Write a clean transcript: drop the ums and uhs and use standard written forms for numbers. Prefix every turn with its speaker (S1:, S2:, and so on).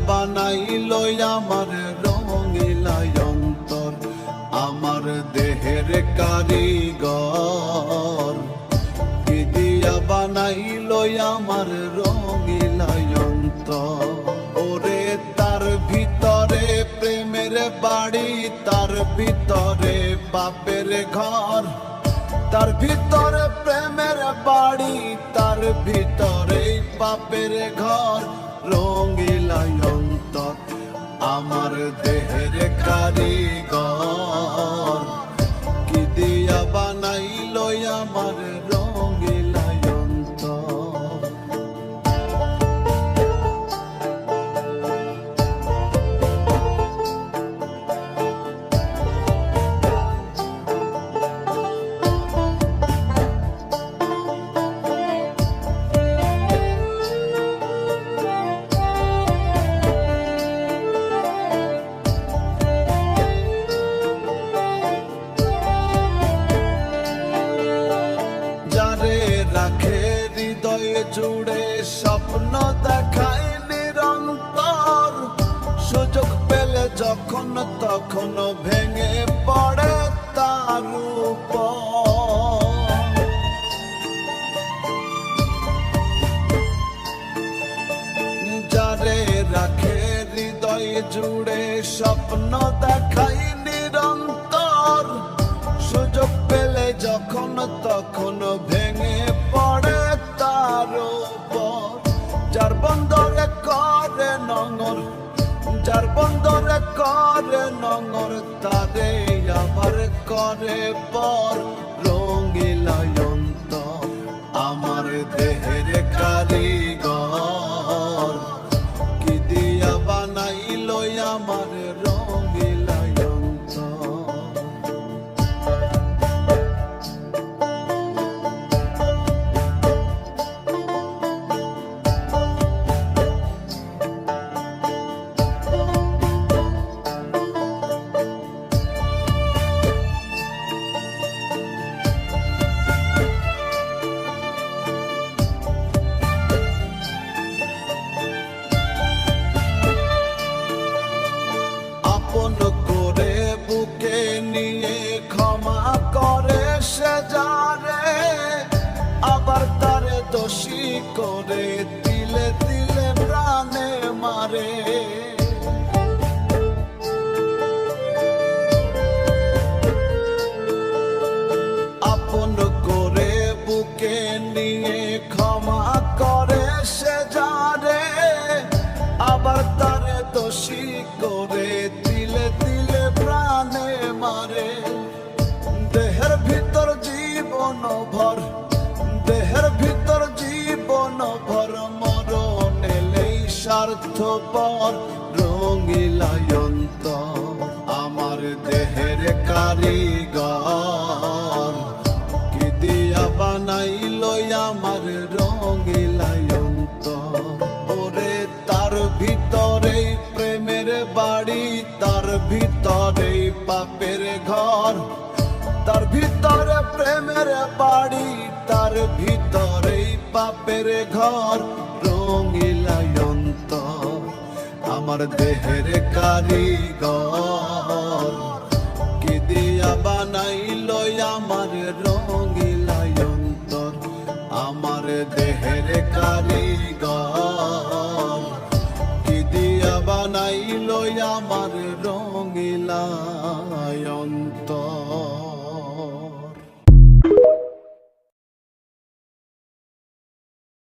S1: বানাইল আমার রঙিলা অন্তর, আমার দেহের কারিগর। কি দিয়া বানাইল আমার রঙিলা অন্তর। ওরে তার ভিতরে প্রেমের বাড়ি, তার ভিতরে বাপের ঘর, তার ভিতরে প্রেমের বাড়ি, তার ভিতরে বাপের ঘর। রঙিলা অন্তর আমার দেহের কারিগর, কি দিয়া বানাইল আমার রঙিলা অন্তর। রাখে হৃদয়ে জুড়ে স্বপ্ন দেখায় নিরন্তর, সুযোগ পেলে যখন তখন ভেঙে পড়ে তার উপর। যারে রাখে হৃদয়ে জুড়ে স্বপ্ন দেখায় নিরন্তর, সুযোগ পেলে যখন তখন ভেঙে পড়ে তার উপর। যার বন্দরে করে নঙর, যার বন্দরে করে নঙর, তারে আবার করে পর। রঙিলা অন্তর আমার দেহের কারিগর, কি দিয়া বানাইল আমার রঙিলা অন্তর। আপন করে বুকে নিয়ে ক্ষমা করে সে যারে, আবার তারে দোষী করে তিলে তিলে প্রাণে মারে। আপন করে বুকে নিয়ে ক্ষমা করে সে যারে, আবার তারে দোষী করে তিলে তিলে প্রাণে মারে। দেহের ভিতর জীবন ভর, দেহের ভিতর জীবন ভর, মরণ এলেই স্বার্থপর। রঙিলা অন্তর আমার দেহের কারিগর, কি দিয়া বানাইল আমার রঙিলা অন্তর। ওরে তার ভিতরে প্রেমের বাড়ি, তার ভিতরে পাপের ঘর, তার ভিতরে প্রেমের বাড়ি, তার ভিতরে পাপের ঘর। রঙিলা অন্তর আমার দেহের কারিগর, কি দিয়া বানাইল আমার রঙিলা অন্তর। আমার দেহের কারিগর, কি দিয়া বানাইল আমার রঙিলা অন্তর।